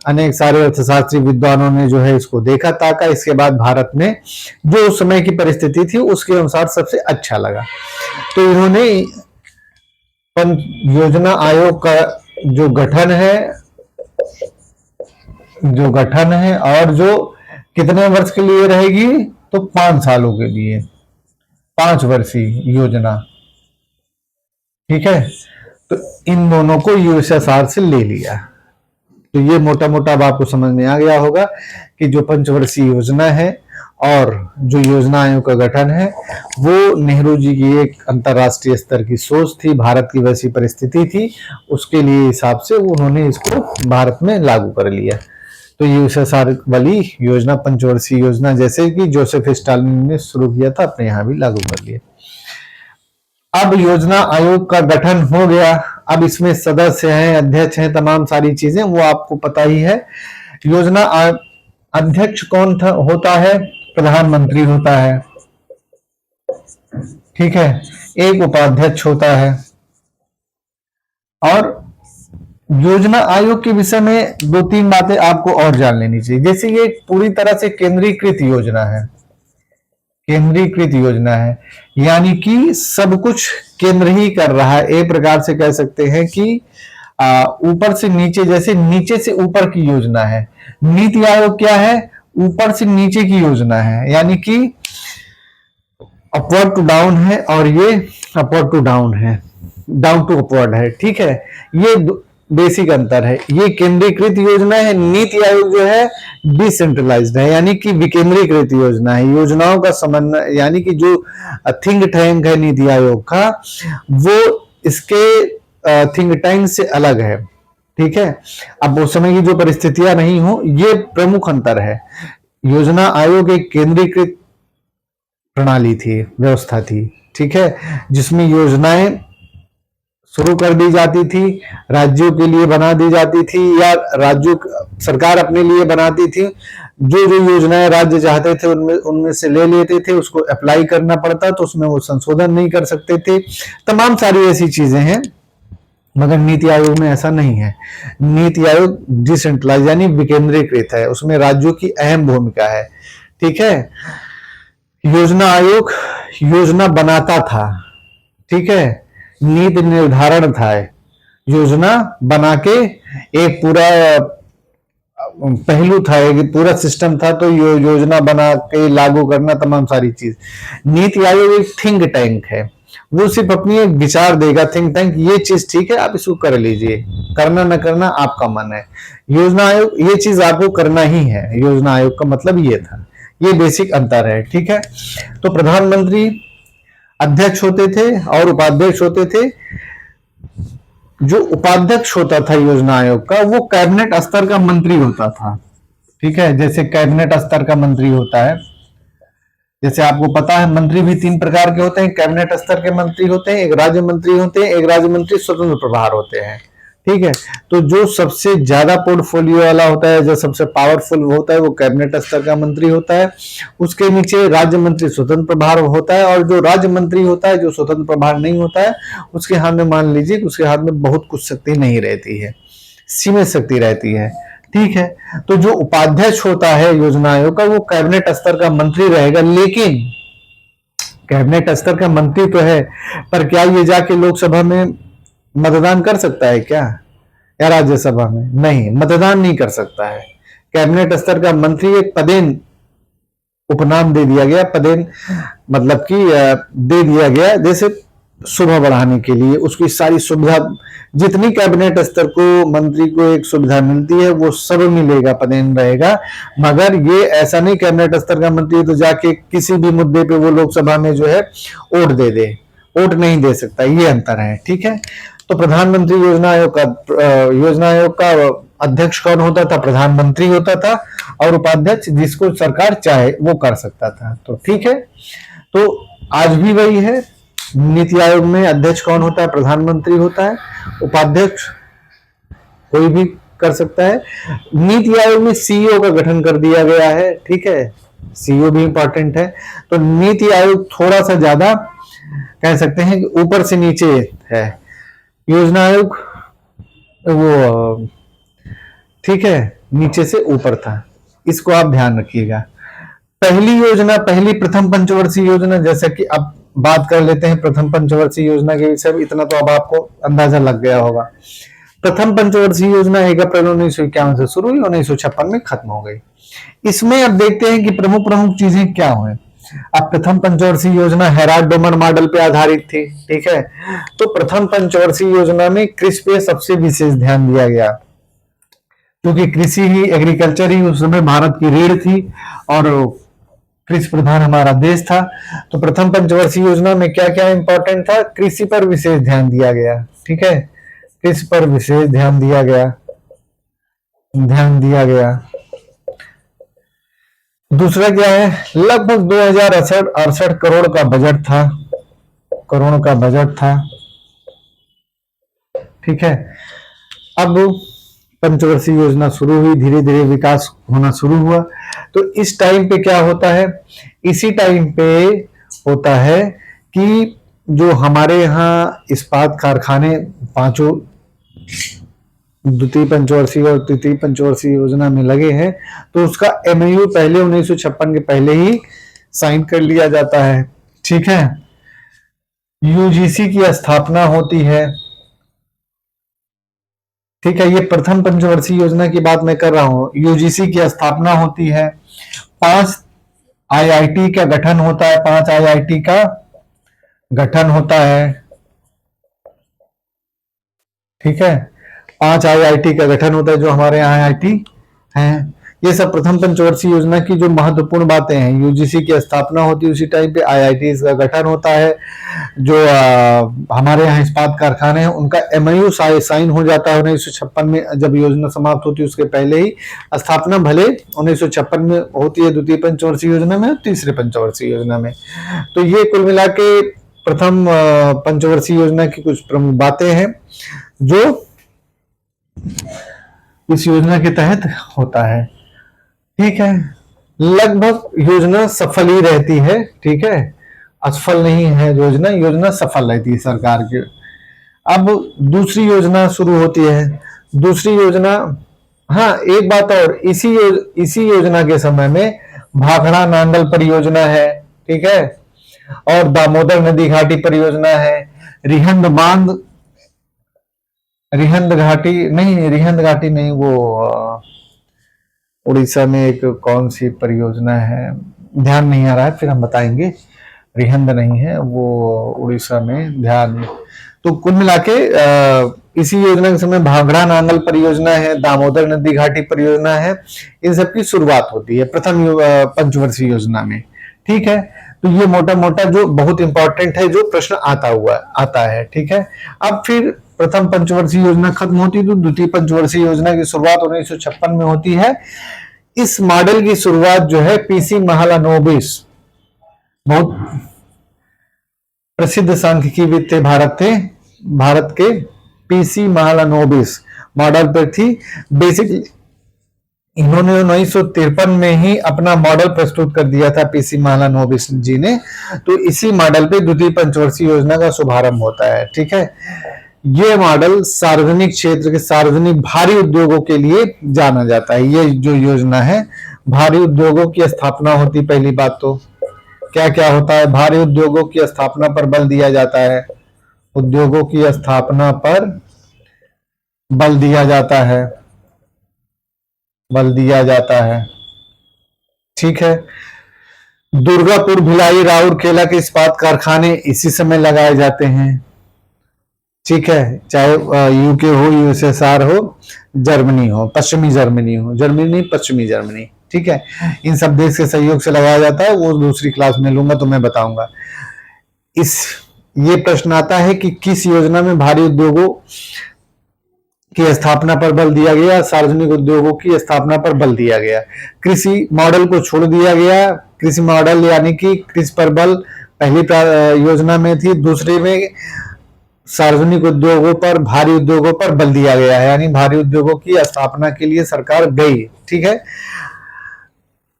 अनेक सारे अर्थशास्त्री विद्वानों ने जो है इसको देखा ताका। इसके बाद भारत में जो उस समय की परिस्थिति थी उसके अनुसार सबसे अच्छा लगा, तो इन्होंने योजना आयोग का जो गठन है और जो कितने वर्ष के लिए रहेगी, तो 5 सालों के लिए, 5 वर्षीय योजना, ठीक है। तो इन दोनों को यूएसएसआर से ले लिया। तो ये मोटा मोटा अब आपको समझ में आ गया होगा कि जो पंचवर्षीय योजना है और जो योजना आयोग का गठन है, वो नेहरू जी की एक अंतरराष्ट्रीय स्तर की सोच थी, भारत की वैसी परिस्थिति थी, उसके लिए हिसाब से उन्होंने इसको भारत में लागू कर लिया। तो यूएसएसआर वाली योजना, पंचवर्षीय योजना, जैसे कि जोसेफ स्टालिन ने शुरू किया था, अपने यहाँ भी लागू कर लिया। अब योजना आयोग का गठन हो गया, अब इसमें सदस्य हैं, अध्यक्ष हैं, तमाम सारी चीजें वो आपको पता ही है। योजना अध्यक्ष कौन होता है? प्रधानमंत्री होता है, ठीक है, एक उपाध्यक्ष होता है। और योजना आयोग के विषय में 2-3 बातें आपको और जान लेनी चाहिए। जैसे ये पूरी तरह से केंद्रीकृत योजना है, केंद्रीकृत योजना है, यानी कि सब कुछ केंद्र ही कर रहा है। एक प्रकार से कह सकते हैं कि ऊपर से नीचे, जैसे नीचे से ऊपर की योजना है। नीति आयोग क्या है? ऊपर से नीचे की योजना है, यानी कि अपवर्ड टू डाउन है, और ये अपवर्ड टू डाउन है, डाउन टू अपवर्ड है, ठीक है। ये बेसिक अंतर है। ये केंद्रीकृत योजना है, नीति आयोग जो है डिसेंट्रलाइज्ड है, यानी कि विकेंद्रीकृत योजना है। योजनाओं का समन्वय, यानी कि जो थिंक टैंक है नीति आयोग का, वो इसके थिंक टैंक से अलग है, ठीक है। अब उस समय की जो परिस्थितियां नहीं हो, ये प्रमुख अंतर है। योजना आयोग एक केंद्रीकृत प्रणाली थी, व्यवस्था थी, ठीक है, जिसमें योजनाएं शुरू कर दी जाती थी, राज्यों के लिए बना दी जाती थी, या राज्यों सरकार अपने लिए बनाती थी। जो जो योजनाएं राज्य चाहते थे उनमें से ले लेते थे, उसको अप्लाई करना पड़ता, तो उसमें वो संशोधन नहीं कर सकते थे। तमाम सारी ऐसी चीजें हैं, मगर नीति आयोग में ऐसा नहीं है। नीति आयोग डिसेंट्रलाइज यानी विकेंद्रीकृत है, उसमें राज्यों की अहम भूमिका है, ठीक है। योजना आयोग योजना बनाता था, ठीक है, नीति निर्धारण था, योजना बना के एक पूरा पहलू था, एक पूरा सिस्टम था, तो योजना बना के लागू करना, तमाम सारी चीज। नीति आयोग एक थिंक टैंक है, वो सिर्फ अपनी एक विचार देगा। थिंक टैंक ये चीज ठीक है, आप इसको कर लीजिए, करना न करना आपका मन है। योजना आयोग ये चीज आपको करना ही है, योजना आयोग का मतलब ये था। ये बेसिक अंतर है, ठीक है। तो प्रधानमंत्री अध्यक्ष होते थे और उपाध्यक्ष होते थे। जो उपाध्यक्ष होता था योजना आयोग का, वो कैबिनेट स्तर का मंत्री होता था, ठीक है, जैसे कैबिनेट स्तर का मंत्री होता है, जैसे आपको पता है मंत्री भी तीन प्रकार के होते हैं, कैबिनेट स्तर के मंत्री होते हैं, एक राज्य मंत्री होते हैं, एक राज्य मंत्री स्वतंत्र प्रभार होते हैं। ठीक है, तो जो सबसे ज्यादा पोर्टफोलियो वाला होता है, जो सबसे पावरफुल होता है, वो कैबिनेट स्तर का मंत्री होता है। उसके नीचे राज्य मंत्री स्वतंत्र प्रभार होता है, और जो राज्य मंत्री होता है, जो स्वतंत्र प्रभार नहीं होता है, उसके हाथ में मान लीजिए कि उसके हाथ में बहुत कुछ शक्ति नहीं रहती है, सीमित शक्ति रहती है। ठीक है, तो जो उपाध्यक्ष होता है योजना आयोग का, वो कैबिनेट स्तर का मंत्री रहेगा, लेकिन कैबिनेट स्तर का मंत्री तो है, पर क्या ये जाके लोकसभा में मतदान कर सकता है क्या, या राज्यसभा में? नहीं, मतदान नहीं कर सकता है। कैबिनेट स्तर का मंत्री एक पदेन उपनाम दे दिया गया, पदेन मतलब कि दे दिया गया, जैसे शोभा बढ़ाने के लिए उसकी सारी सुविधा, जितनी कैबिनेट स्तर को मंत्री को एक सुविधा मिलती है वो सब मिलेगा, पदेन रहेगा। मगर ये ऐसा नहीं कैबिनेट स्तर का मंत्री तो जाके किसी भी मुद्दे पे वो लोकसभा में जो है वोट दे दे, वोट नहीं दे सकता, ये अंतर है। ठीक है, तो प्रधानमंत्री योजना आयोग का अध्यक्ष कौन होता था? प्रधानमंत्री होता था, और उपाध्यक्ष जिसको सरकार चाहे वो कर सकता था। तो ठीक है, तो आज भी वही है। नीति आयोग में अध्यक्ष कौन होता है? प्रधानमंत्री होता है, उपाध्यक्ष कोई भी कर सकता है। नीति आयोग में सीईओ का गठन कर दिया गया है। ठीक है, सीईओ भी इंपॉर्टेंट है। तो नीति आयोग थोड़ा सा ज्यादा कह सकते हैं कि ऊपर से नीचे है। योजना आयोग वो ठीक है नीचे से ऊपर था, इसको आप ध्यान रखिएगा। पहली योजना, पहली प्रथम पंचवर्षीय योजना, जैसा कि अब बात कर लेते हैं प्रथम पंचवर्षीय योजना के विषय में। इतना तो अब आपको अंदाजा लग गया होगा। प्रथम पंचवर्षीय योजना 1 अप्रैल 1951 से शुरू हुई, 1956 में खत्म हो गई। इसमें अब देखते हैं कि प्रमुख प्रमुख चीजें क्या हुए। अब प्रथम पंचवर्षीय योजना हेराल्ड डोमर मॉडल पे आधारित थी। ठीक है, तो प्रथम पंचवर्षीय योजना में कृषि पे सबसे विशेष ध्यान दिया गया, क्योंकि कृषि ही, एग्रीकल्चर ही उस समय भारत की रीढ़ थी और कृषि प्रधान हमारा देश था। तो प्रथम पंचवर्षीय योजना में क्या क्या इंपॉर्टेंट था? कृषि पर विशेष ध्यान दिया गया। ठीक है, कृषि पर विशेष ध्यान दिया गया। दूसरा क्या है? लगभग 2068 करोड़ का बजट था। ठीक है, अब पंचवर्षीय योजना शुरू हुई, धीरे धीरे विकास होना शुरू हुआ। तो इस टाइम पे क्या होता है? इसी टाइम पे होता है कि जो हमारे यहाँ इस्पात कारखाने पांचों द्वितीय पंचवर्षीय और तृतीय पंचवर्षीय योजना में लगे हैं, तो उसका एमओयू पहले 1956 के पहले ही साइन कर लिया जाता है। ठीक है, यूजीसी की स्थापना होती है। ठीक है, ये प्रथम पंचवर्षीय योजना की बात मैं कर रहा हूं। यूजीसी की स्थापना होती है। 5 आईआईटी का गठन होता है। 5 आईआईटी का गठन होता है। ठीक है, 5 आईआईटी का गठन होता है, जो हमारे यहाँ आईआईटी हैं। ये सब प्रथम पंचवर्षीय योजना की जो महत्वपूर्ण बातें हैं। यूजीसी की स्थापना होती है, उसी टाइम पे आईआईटी का गठन होता है। जो हमारे यहाँ इस्पात कारखाने हैं उनका एमओयू साइन हो जाता है 1956 में, जब योजना समाप्त होती है उसके पहले ही। स्थापना भले 1956 में होती है द्वितीय पंचवर्षीय योजना में, तीसरे पंचवर्षीय योजना में। तो ये कुल मिला के प्रथम पंचवर्षीय योजना की कुछ प्रमुख बातें हैं जो इस योजना के तहत होता है। ठीक है, लगभग योजना सफल ही रहती है। ठीक है, असफल नहीं है योजना सफल रहती है सरकार की। अब दूसरी योजना शुरू होती है। दूसरी योजना, हाँ एक बात और, इसी योजना के समय में भाखड़ा नांगल परियोजना है। ठीक है, और दामोदर नदी घाटी परियोजना है। रिहंद घाटी नहीं, वो उड़ीसा में एक कौन सी परियोजना है, ध्यान नहीं आ रहा है, फिर हम बताएंगे। रिहंद नहीं है वो, उड़ीसा में ध्यान। तो कुल मिला के इसी योजना के समय भाखड़ा नांगल परियोजना है, दामोदर नदी घाटी परियोजना है। इन सब की शुरुआत होती है प्रथम पंचवर्षीय योजना में। ठीक है, तो ये मोटा मोटा जो बहुत इंपॉर्टेंट है, जो प्रश्न आता है। ठीक है, अब फिर प्रथम पंचवर्षीय योजना खत्म होती है तो द्वितीय पंचवर्षीय योजना की शुरुआत 1956 में होती है। इस मॉडल की शुरुआत जो है पीसी महालनोबिस, बहुत प्रसिद्ध सांख्यिकीविद थे, भारत के पीसी महालनोबिस मॉडल पर थी। बेसिकली इन्होंने 1953 में ही अपना मॉडल प्रस्तुत कर दिया था पीसी महालनोबिस जी ने। तो इसी मॉडल पे द्वितीय पंचवर्षीय योजना का शुभारंभ होता है। ठीक है, ये मॉडल सार्वजनिक क्षेत्र के सार्वजनिक भारी उद्योगों के लिए जाना जाता है। ये जो योजना है, भारी उद्योगों की स्थापना होती, पहली बात तो क्या क्या होता है, भारी उद्योगों की स्थापना पर बल दिया जाता है, उद्योगों की स्थापना पर बल दिया जाता है, बल दिया जाता है। ठीक है, दुर्गापुर, भिलाई, राउरकेला के इस्पात कारखाने इसी समय लगाए जाते हैं। ठीक है, चाहे यूके हो, यूएसएसआर हो, जर्मनी हो, पश्चिमी जर्मनी हो, जर्मनी पश्चिमी जर्मनी, ठीक है, इन सब देश के सहयोग से लगाया जाता है। वो दूसरी क्लास में लूंगा तो मैं बताऊंगा। ये प्रश्न आता है कि किस योजना में भारी उद्योगों की स्थापना पर बल दिया गया, सार्वजनिक उद्योगों की स्थापना पर बल दिया गया। कृषि मॉडल को छोड़ दिया गया। कृषि मॉडल यानी कि कृषि पर बल पहली योजना में थी, दूसरे में सार्वजनिक उद्योगों पर, भारी उद्योगों पर बल दिया गया है, यानी भारी उद्योगों की स्थापना के लिए सरकार गई। ठीक है,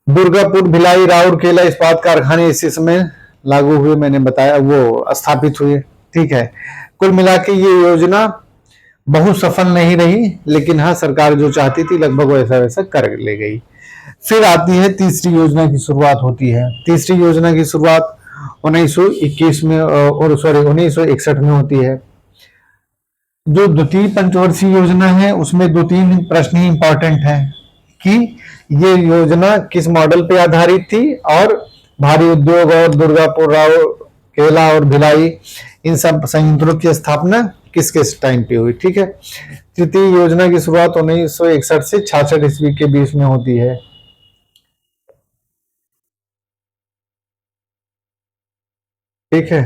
दुर्गापुर, भिलाई, राउरकेला इस्पात कारखाने इसी समय लागू हुए, मैंने बताया, वो स्थापित हुए। ठीक है, कुल मिला के ये योजना बहुत सफल नहीं रही, लेकिन हाँ, सरकार जो चाहती थी लगभग वैसा वैसा कर ले गई। फिर आती है तीसरी योजना की शुरुआत होती है। तीसरी योजना की शुरुआत 1921 में और 1961 में होती है। जो द्वितीय पंचवर्षीय योजना है उसमें दो तीन प्रश्न ही इंपॉर्टेंट है कि ये योजना किस मॉडल पे आधारित थी और भारी उद्योग और दुर्गापुर, राउरकेला और भिलाई, इन सब संयंत्रों की स्थापना किस किस टाइम पे हुई। ठीक है, तृतीय योजना की शुरुआत 1961 से 66 ईस्वी के बीच में होती है। ठीक है,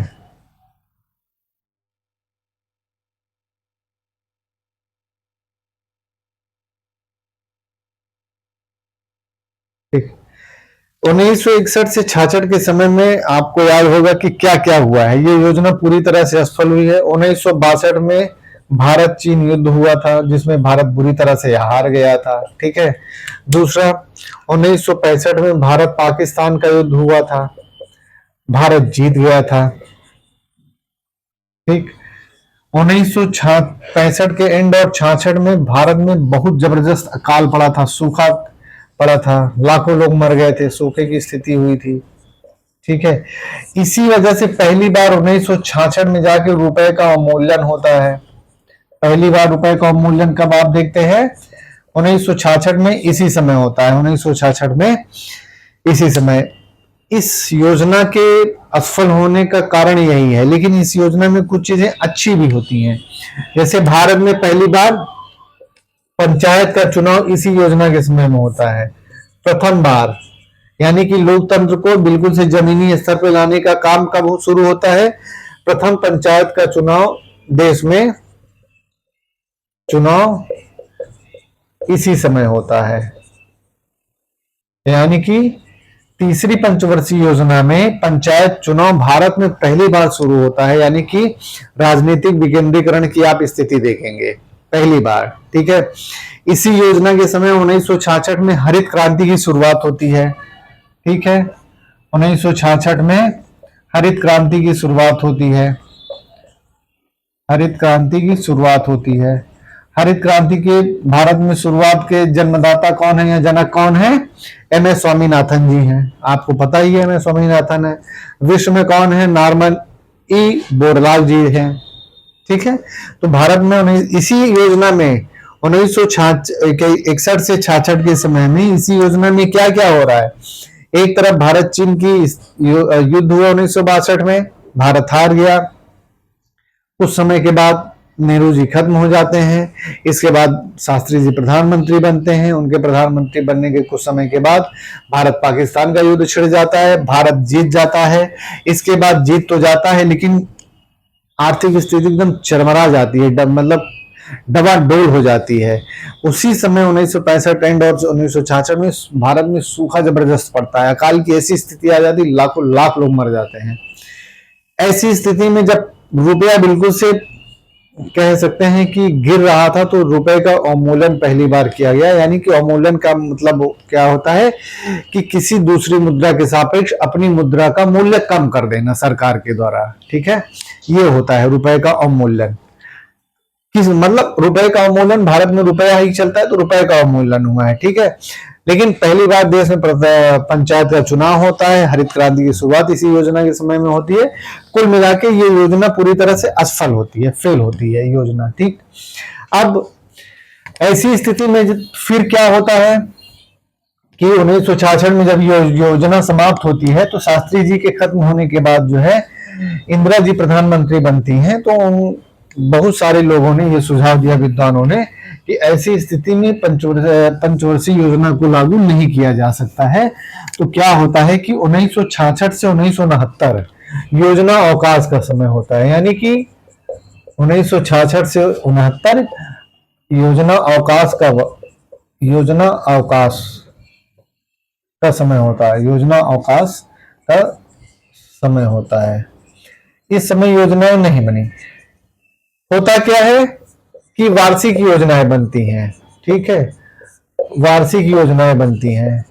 ठीक, 1961 से 66 के समय में आपको याद होगा कि क्या क्या हुआ है। ये योजना पूरी तरह से असफल हुई है। 1962 में भारत चीन युद्ध हुआ था, जिसमें भारत बुरी तरह से हार गया था। ठीक है, दूसरा 1965 में भारत पाकिस्तान का युद्ध हुआ था, भारत जीत गया था। ठीक, 1965 के एंड और 66 में भारत में बहुत जबरदस्त अकाल पड़ा था, सूखा पड़ा था, लाखों लोग मर गए थे, सूखे की स्थिति हुई थी। ठीक है, इसी वजह से पहली बार 1966 में जाके रुपए का अवमूल्यन होता है। पहली बार रुपए का अवमूल्यन कब आप देखते हैं? 1966 में, इसी समय होता है। 1966 में इसी समय। इस योजना के असफल होने का कारण यही है, लेकिन इस योजना में कुछ चीजें अच्छी भी होती हैं। जैसे भारत में पहली बार पंचायत का चुनाव इसी योजना के समय में होता है, प्रथम बार। यानी कि लोकतंत्र को बिल्कुल से जमीनी स्तर पर लाने का काम कब शुरू होता है? प्रथम पंचायत का चुनाव देश में, चुनाव इसी समय होता है। यानी कि तीसरी पंचवर्षीय योजना में पंचायत चुनाव भारत में पहली बार शुरू होता है, यानी कि राजनीतिक विकेंद्रीकरण की आप स्थिति देखेंगे पहली बार। ठीक है, इसी योजना के समय 1966 में हरित क्रांति की शुरुआत होती है। ठीक है, 1966 में हरित क्रांति की शुरुआत होती है। हरित क्रांति की शुरुआत होती है। हरित क्रांति के भारत में शुरुआत के जन्मदाता कौन है या जनक कौन है? एम एस स्वामीनाथन जी हैं। आपको पता ही है एम एस स्वामीनाथन है। विश्व में कौन है? नॉर्मन ई बोरलाल जी हैं। ठीक है, तो भारत में इसी योजना में 1961 से 66 के समय में इसी योजना में क्या क्या हो रहा है? एक तरफ भारत चीन की युद्ध हुआ 1962 में, भारत हार गया। कुछ समय के बाद नेहरू जी खत्म हो जाते हैं। इसके बाद शास्त्री जी प्रधानमंत्री बनते हैं। उनके प्रधानमंत्री बनने के कुछ समय के बाद भारत पाकिस्तान का युद्ध छिड़ जाता है, भारत जीत जाता है। इसके बाद जीत तो जाता है, लेकिन आर्थिक स्थिति एकदम चरमरा जाती है, मतलब डबाडोल हो जाती है। उसी समय 1965 एंड और 1966 में भारत में सूखा जबरदस्त पड़ता है, अकाल की ऐसी स्थिति आ जाती, लाखों लाख लोग मर जाते हैं। ऐसी स्थिति में जब रुपया बिल्कुल से कह सकते हैं कि गिर रहा था, तो रुपए का अवमूल्यन पहली बार किया गया। यानी कि अवमूल्यन का मतलब क्या होता है कि किसी दूसरी मुद्रा के सापेक्ष अपनी मुद्रा का मूल्य कम कर देना सरकार के द्वारा, ठीक है, ये होता है रुपए का अवमूल्यन। किस मतलब रुपए का अवमूल्यन, भारत में रुपया ही चलता है तो रुपए का अवमूल्यन हुआ है, ठीक है। लेकिन पहली बार देश में पंचायत का चुनाव होता है, हरित क्रांति की शुरुआत इसी योजना के समय में होती है। कुल मिला के ये योजना पूरी तरह से असफल होती है, फेल होती है योजना, ठीक। अब ऐसी स्थिति में फिर क्या होता है कि 1966 में जब योजना समाप्त होती है, तो शास्त्री जी के खत्म होने के बाद जो है इंदिरा जी प्रधानमंत्री बनती हैं। तो बहुत सारे लोगों ने ये सुझाव दिया, विद्वानों ने, कि ऐसी स्थिति में पंचवर्षीय योजना को लागू नहीं किया जा सकता है। तो क्या होता है कि 1966 से 1969 योजना अवकाश का समय होता है। यानी कि 1966 से 69 योजना अवकाश का समय होता है, योजना अवकाश का समय होता है। इस समय योजनाएं नहीं बनी। होता क्या है कि वार्षिक योजनाएं बनती हैं, ठीक है, वार्षिक योजनाएं बनती हैं,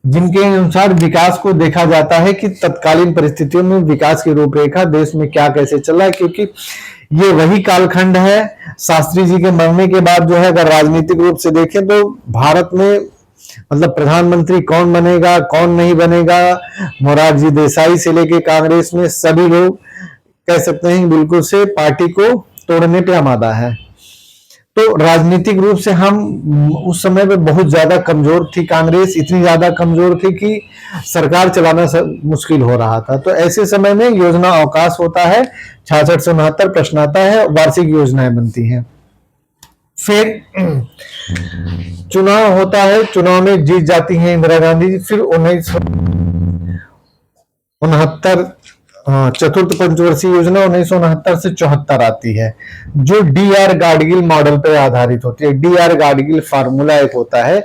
जिनके अनुसार विकास को देखा जाता है कि तत्कालीन परिस्थितियों में विकास की रूपरेखा देश में क्या कैसे चल रहा है। क्योंकि ये वही कालखंड है शास्त्री जी के मरने के बाद, जो है अगर राजनीतिक रूप से देखें तो भारत में मतलब प्रधानमंत्री कौन बनेगा कौन नहीं बनेगा, मोरारजी देसाई से लेके कांग्रेस में सभी लोग कह सकते हैं बिल्कुल से पार्टी को तोड़ने पे आमादा है। तो राजनीतिक रूप से हम उस समय पे बहुत ज्यादा कमजोर थी कांग्रेस, इतनी ज्यादा कमजोर थी कि सरकार चलाना मुश्किल हो रहा था। तो ऐसे समय में योजना अवकाश होता है, 66 से 69 प्रश्न आता है, वार्षिक योजनाएं बनती हैं। फिर चुनाव होता है, चुनाव में जीत जाती हैं इंदिरा गांधी जी। फिर 1969 चतुर्थ पंचवर्षीय योजना 1969 से 74 आती है, जो डी.आर. गाडगिल मॉडल पर आधारित होती है। डी.आर. गाडगिल फार्मूला एक होता है,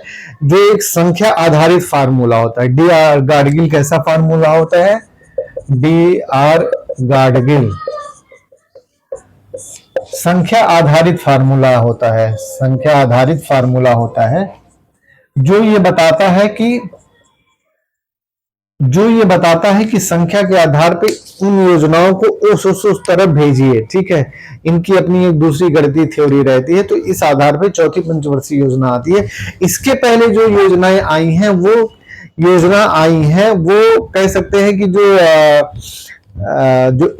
जो एक संख्या आधारित फार्मूला होता है। डी.आर. गाडगिल कैसा फार्मूला होता है? डी.आर. गाडगिल संख्या आधारित फार्मूला होता है, संख्या आधारित फार्मूला होता है, जो ये बताता है कि संख्या के आधार पे उन योजनाओं को उस तरफ भेजिए, ठीक है। इनकी अपनी एक दूसरी गणितीय थ्योरी रहती है। तो इस आधार पे चौथी पंचवर्षीय योजना आती है। इसके पहले जो योजनाएं आई हैं वो कह सकते हैं कि जो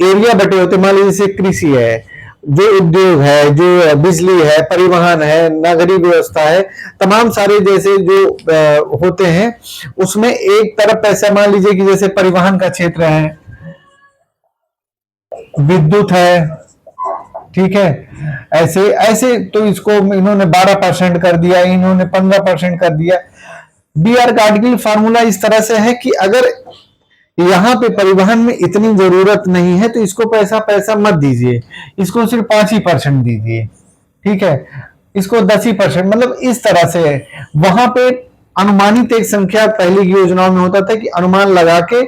एरिया बटे होते, मान लीजिए जैसे कृषि है, जो उद्योग है, जो बिजली है, परिवहन है, नागरिक व्यवस्था है, तमाम सारे जैसे जो होते हैं, उसमें एक तरफ पैसा, मान लीजिए कि जैसे परिवहन का क्षेत्र है, विद्युत है, ठीक है, ऐसे ऐसे तो इसको इन्होंने 12% कर दिया, इन्होंने 15% कर दिया। डी.आर. गाडगिल फार्मूला इस तरह से है कि अगर यहाँ पे परिवहन में इतनी जरूरत नहीं है तो इसको पैसा मत दीजिए, इसको सिर्फ 5% दीजिए, ठीक है, इसको 10%, मतलब इस तरह से है। वहां पे अनुमानित एक संख्या पहले की योजनाओं में होता था कि अनुमान लगा के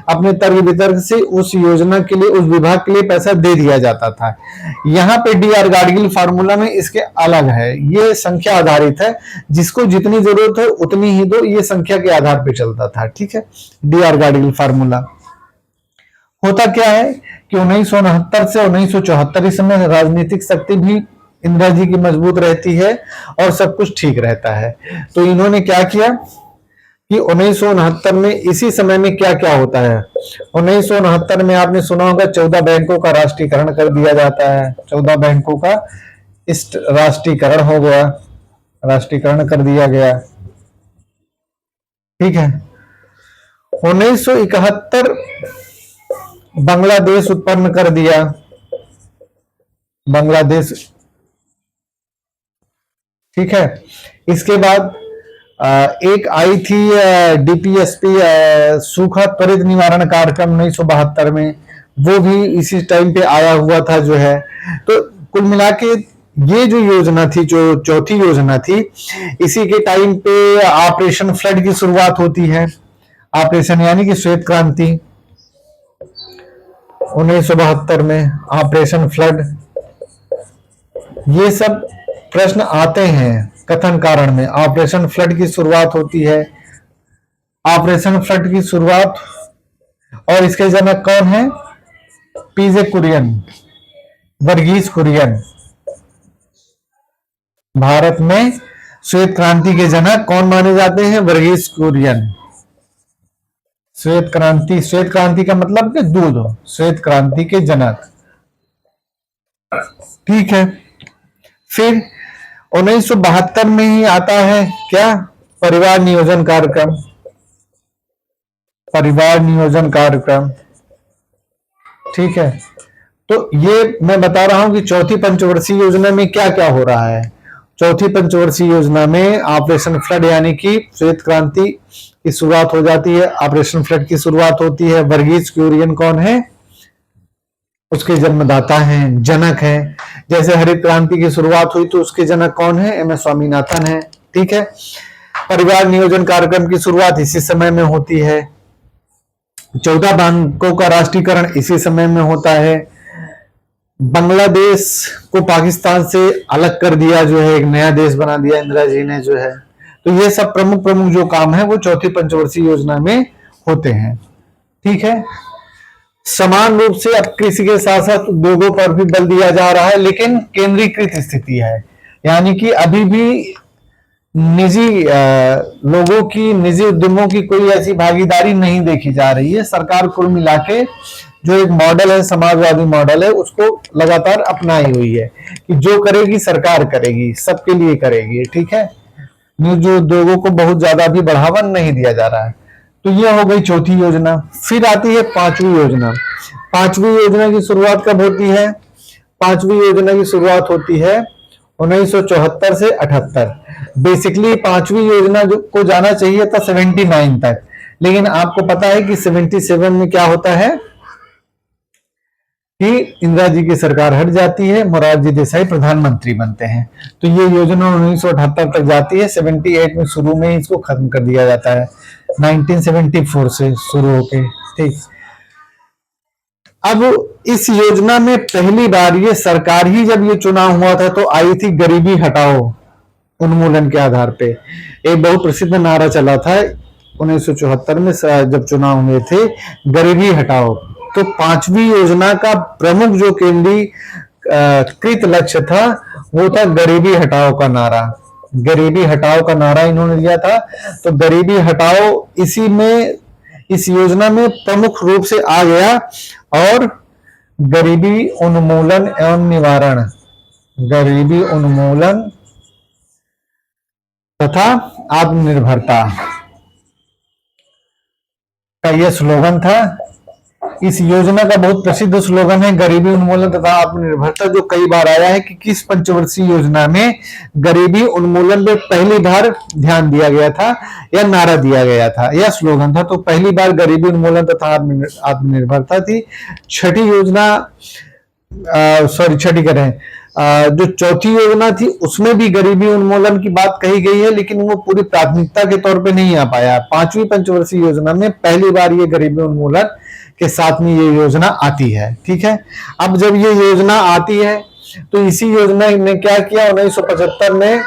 अपने तर्क वितर्क से उस योजना के लिए, उस विभाग के लिए पैसा दे दिया जाता था। यहाँ पे डी.आर. गाडगिल फार्मूला में इसके अलग है, ये संख्या आधारित है, जिसको जितनी जरूरत है उतनी ही दो, ये संख्या के आधार पे चलता था, ठीक है। डी.आर. गाडगिल फार्मूला होता क्या है कि 1969 से 1974 इस समय राजनीतिक शक्ति भी इंदिरा जी की मजबूत रहती है और सब कुछ ठीक रहता है। तो इन्होंने क्या किया कि 1969 में इसी समय में क्या क्या होता है, 1969 में आपने सुना होगा 14 बैंकों का राष्ट्रीयकरण कर दिया जाता है। 14 बैंकों का इस राष्ट्रीयकरण हो गया, राष्ट्रीयकरण कर दिया गया, ठीक है। 1971 बांग्लादेश उत्पन्न कर दिया, बांग्लादेश, ठीक है। इसके बाद एक आई थी डीपीएसपी, सूखा त्वरित निवारण कार्यक्रम 1972 में, वो भी इसी टाइम पे आया हुआ था जो है। तो कुल मिला के ये जो योजना थी, जो चौथी योजना थी, इसी के टाइम पे ऑपरेशन फ्लड की शुरुआत होती है। ऑपरेशन यानी कि श्वेत क्रांति 1972 में, ऑपरेशन फ्लड, ये सब प्रश्न आते हैं कथन कारण में। ऑपरेशन फ्लड की शुरुआत होती है। ऑपरेशन फ्लड की शुरुआत, और इसके जनक कौन है? पीजे कुरियन, वर्गीज कुरियन। भारत में श्वेत क्रांति के जनक कौन माने जाते हैं? वर्गीज कुरियन। श्वेत क्रांति, श्वेत क्रांति का मतलब कि दूध, श्वेत क्रांति के जनक। ठीक है। फिर 1972 में ही आता है क्या? परिवार नियोजन कार्यक्रम। परिवार नियोजन कार्यक्रम, ठीक है। तो ये मैं बता रहा हूं कि चौथी पंचवर्षीय योजना में क्या क्या हो रहा है। चौथी पंचवर्षीय योजना में ऑपरेशन फ्लड यानी कि श्वेत क्रांति की शुरुआत हो जाती है। ऑपरेशन फ्लड की शुरुआत होती है। वर्गीज कुरियन कौन है? उसके जन्मदाता हैं, जनक हैं। जैसे हरित क्रांति की शुरुआत हुई तो उसके जनक कौन है? एम एस स्वामीनाथन है। ठीक है। परिवार नियोजन कार्यक्रम की शुरुआत इसी समय में होती है। 14 बैंकों का राष्ट्रीयकरण इसी समय में होता है। बांग्लादेश को पाकिस्तान से अलग कर दिया, जो है एक नया देश बना दिया इंदिरा जी ने, जो है। तो ये सब प्रमुख प्रमुख जो काम है वो चौथी पंचवर्षीय योजना में होते हैं। ठीक है। समान रूप से अब कृषि के साथ साथ उद्योगों पर भी बल दिया जा रहा है, लेकिन केंद्रीकृत स्थिति है, यानी कि अभी भी निजी लोगों की, निजी उद्यमों की कोई ऐसी भागीदारी नहीं देखी जा रही है। सरकार कुल मिला के जो एक मॉडल है, समाजवादी मॉडल है, उसको लगातार अपनाई हुई है कि जो करेगी सरकार करेगी, सबके लिए करेगी। ठीक है। निजी उद्योगों को बहुत ज्यादा भी बढ़ावा नहीं दिया जा रहा है। तो ये हो गई चौथी योजना। फिर आती है पांचवी योजना। पांचवी योजना की शुरुआत कब होती है? पांचवी योजना की शुरुआत होती है 1974 से 78। बेसिकली पांचवी योजना जो को जाना चाहिए था 79 तक, लेकिन आपको पता है कि 77 में क्या होता है कि इंदिरा जी की सरकार हट जाती है, मोरारजी देसाई प्रधानमंत्री बनते हैं। तो ये योजना 1978 तक जाती है। 78 में शुरू में इसको खत्म कर दिया जाता है, 1974 से शुरू होके। ठीक। अब इस योजना में पहली बार ये सरकार ही जब ये चुनाव हुआ था तो आई थी गरीबी हटाओ उन्मूलन के आधार पे। एक बहुत प्रसिद्ध नारा चला था 1974 में जब चुनाव हुए थे, गरीबी हटाओ। तो पांचवी योजना का प्रमुख जो केंद्रीय कृत लक्ष्य था वो था गरीबी हटाओ का नारा। गरीबी हटाओ का नारा इन्होंने दिया था। तो गरीबी हटाओ इसी में, इस योजना में प्रमुख रूप से आ गया। और गरीबी उन्मूलन एवं निवारण, गरीबी उन्मूलन तथा आत्मनिर्भरता का यह स्लोगन था। इस योजना का बहुत प्रसिद्ध स्लोगन है गरीबी उन्मूलन तथा आत्मनिर्भरता, जो कई बार आया है कि किस पंचवर्षीय योजना में गरीबी उन्मूलन में पहली बार ध्यान दिया गया था या नारा दिया गया था या स्लोगन था। तो पहली बार गरीबी उन्मूलन तथा आत्मनिर्भरता थी। छठी योजना, छठी कह रहे हैं, जो चौथी योजना थी उसमें भी गरीबी उन्मूलन की बात कही गई है, लेकिन वो पूरी प्राथमिकता के तौर पे नहीं आ पाया। पांचवी पंचवर्षीय योजना में पहली बार ये गरीबी उन्मूलन के साथ में ये योजना आती है। ठीक है। अब जब ये योजना आती है तो इसी योजना ने क्या किया, 1975 में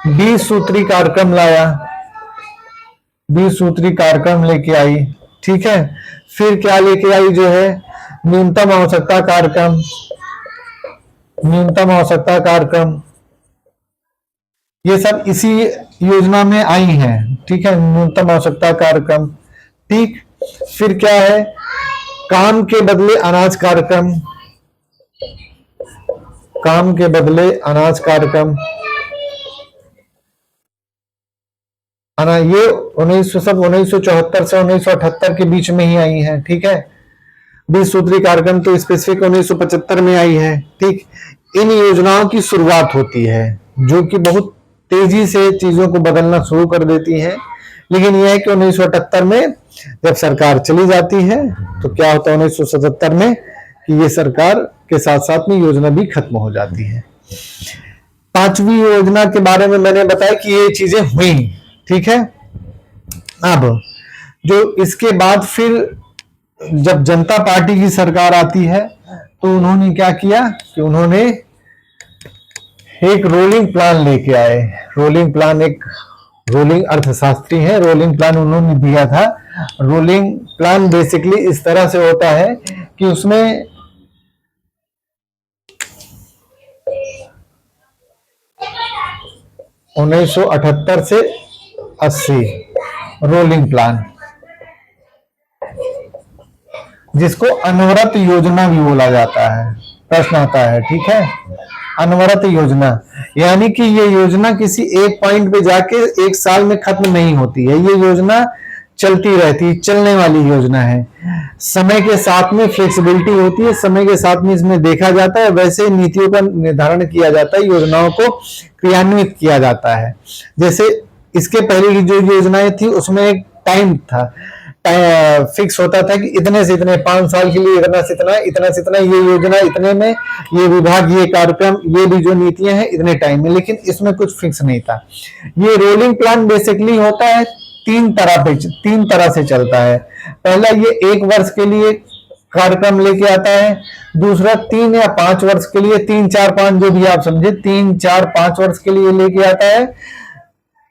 20 सूत्री कार्यक्रम लाया, 20 सूत्री कार्यक्रम लेके आई। ठीक है। फिर क्या लेके आई, जो है न्यूनतम आवश्यकता कार्यक्रम, न्यूनतम आवश्यकता कार्यक्रम, ये सब इसी योजना में आई हैं। ठीक है। न्यूनतम आवश्यकता कार्यक्रम। ठीक। फिर क्या है, काम के बदले अनाज कार्यक्रम, काम के बदले अनाज कार्यक्रम। ये 1974 से 1978 के बीच में ही आई है। ठीक है। 20 सूत्री कार्यक्रम तो स्पेसिफिक 1975 में आई है। ठीक। इन योजनाओं की शुरुआत होती है जो कि बहुत तेजी से चीजों को बदलना शुरू कर देती है। लेकिन यह है कि 1978 में जब सरकार चली जाती है तो क्या होता है 1977 में कि ये सरकार के साथ साथ में योजना भी खत्म हो जाती है। 5वीं योजना के बारे में मैंने बताया कि ये चीजें हुई, ठीक है। अब जो इसके बाद फिर जब जनता पार्टी की सरकार आती है तो उन्होंने क्या किया कि उन्होंने एक रोलिंग प्लान लेके आए। रोलिंग प्लान, एक रोलिंग अर्थशास्त्री है, रोलिंग प्लान उन्होंने दिया था। रोलिंग प्लान बेसिकली इस तरह से होता है कि उसमें उन्नीस सौ 78 से 80 रोलिंग प्लान, जिसको अनवरत योजना भी बोला जाता है। प्रश्न आता है, ठीक है, अनवरत योजना यानी कि ये योजना किसी एक पॉइंट पे जाके एक साल में खत्म नहीं होती है। ये योजना चलती रहती, चलने वाली योजना है। समय के साथ में फ्लेक्सिबिलिटी होती है, समय के साथ में इसमें देखा जाता है, वैसे नीतियों का निर्धारण किया जाता है, योजनाओं को क्रियान्वित किया जाता है। जैसे इसके पहले की जो योजनाएं थी उसमें एक टाइम था, फिक्स होता था कि इतने से इतने 5 साल के लिए इतना से इतना, इतना से इतना, ये योजना इतने में, ये विभाग, ये कार्यक्रम, ये भी जो नीतियां हैं इतने टाइम में, लेकिन इसमें कुछ फिक्स नहीं था। ये रोलिंग प्लान बेसिकली होता है तीन तरह से चलता है। पहला, ये 1 वर्ष के लिए कार्यक्रम लेके आता है। दूसरा 3 या 5 वर्ष के लिए, 3, 4, 5 जो भी आप समझे, 3, 4, 5 वर्ष के लिए लेके आता है।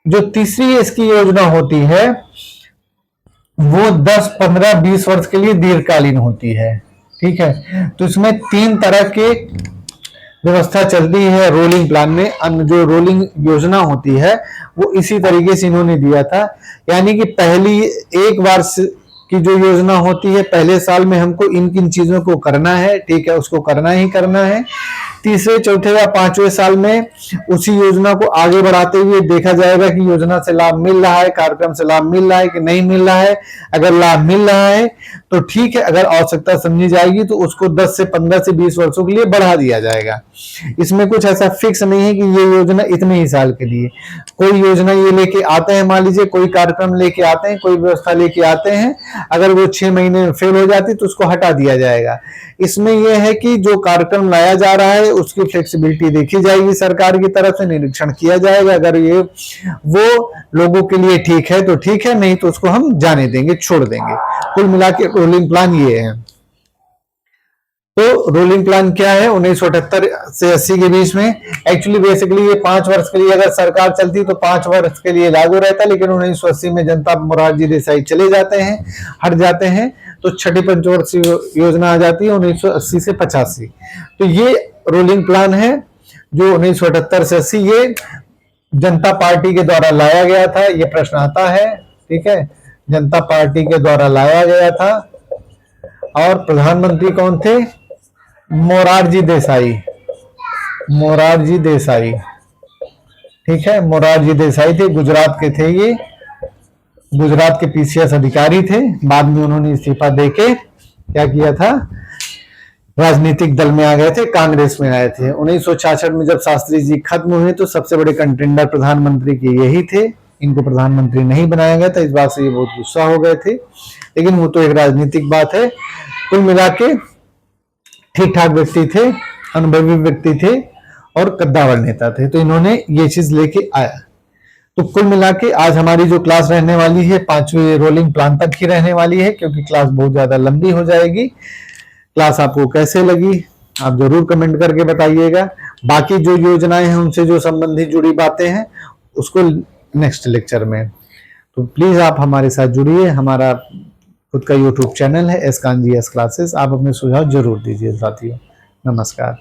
जो तीसरी इसकी योजना होती है वो 10, 15, 20 वर्ष के लिए दीर्घकालीन होती है, ठीक है। तो इसमें 3 तरह के व्यवस्था चलती है रोलिंग प्लान में। जो रोलिंग योजना होती है वो इसी तरीके से इन्होंने दिया था, यानी कि पहली 1 वर्ष की जो योजना होती है, पहले साल में हमको इन किन चीजों को करना है, ठीक है, उसको करना ही करना है। तीसरे, चौथे या 5वें साल में उसी योजना को आगे बढ़ाते हुए देखा जाएगा कि योजना से लाभ मिल रहा है, कार्यक्रम से लाभ मिल रहा है कि नहीं मिल रहा है। अगर लाभ मिल रहा है तो ठीक है, अगर आवश्यकता समझी जाएगी तो उसको 10 से 15 से 20 वर्षों के लिए बढ़ा दिया जाएगा। इसमें कुछ ऐसा फिक्स नहीं है कि ये योजना इतने ही साल के लिए। कोई योजना ये लेके आते हैं, मान लीजिए कोई कार्यक्रम लेके आते हैं, कोई व्यवस्था लेके आते हैं, अगर वो 6 महीने में फेल हो जाती तो उसको हटा दिया जाएगा। इसमें यह है कि जो कार्यक्रम लाया जा रहा है उसकी फ्लेक्सिबिलिटी देखी जाएगी, सरकार की तरफ से निरीक्षण किया जाएगा। अगर ये वो लोगों के लिए ठीक है तो ठीक है, नहीं तो उसको हम जाने देंगे, छोड़ देंगे। कुल मिला के रोलिंग प्लान ये है। तो रोलिंग प्लान क्या है? 1978 से 80 के बीच में एक्चुअली बेसिकली ये 5 वर्ष के लिए अगर सरकार चलती तो 5 वर्ष के लिए लागू रहता, लेकिन 1980 में जनता मोरारजी देसाई चले जाते हैं, हट जाते हैं, तो छठी पंचवर्षीय योजना आ जाती है 1980 से 85। तो ये रोलिंग प्लान है जो 1978 से 80 ये जनता पार्टी के द्वारा लाया गया था। ये प्रश्न आता है, ठीक है, जनता पार्टी के द्वारा लाया गया था। और प्रधानमंत्री कौन थे? मोरारजी देसाई, मोरारजी देसाई, ठीक है, मोरारजी देसाई थे, गुजरात के थे। ये गुजरात के पीसीएस अधिकारी थे। बाद में उन्होंने इस्तीफा देके क्या किया था, राजनीतिक दल में आ गए थे, कांग्रेस में आए थे। 1966 में जब शास्त्री जी खत्म हुए तो सबसे बड़े कंटेंडर प्रधानमंत्री के यही थे। इनको प्रधानमंत्री नहीं बनाया गया था, इस बात से ये बहुत गुस्सा हो गए थे, लेकिन वो तो एक राजनीतिक बात है। कुल मिला के ठीक ठाक व्यक्ति थे, अनुभवी व्यक्ति थे और कद्दावर नेता थे, तो इन्होंने ये चीज लेके आया। तो कुल मिला के आज हमारी जो क्लास रहने वाली है 5वें रोलिंग प्लान तक ही रहने वाली है, क्योंकि क्लास बहुत ज्यादा लंबी हो जाएगी। क्लास आपको कैसे लगी आप जरूर कमेंट करके बताइएगा। बाकी जो योजनाएं हैं उनसे जो संबंधित जुड़ी बातें हैं उसको नेक्स्ट लेक्चर में, तो प्लीज आप हमारे साथ जुड़िए। हमारा खुद का यूट्यूब चैनल है एस कान जी एस क्लासेस। आप अपने सुझाव जरूर दीजिए साथियों। नमस्कार।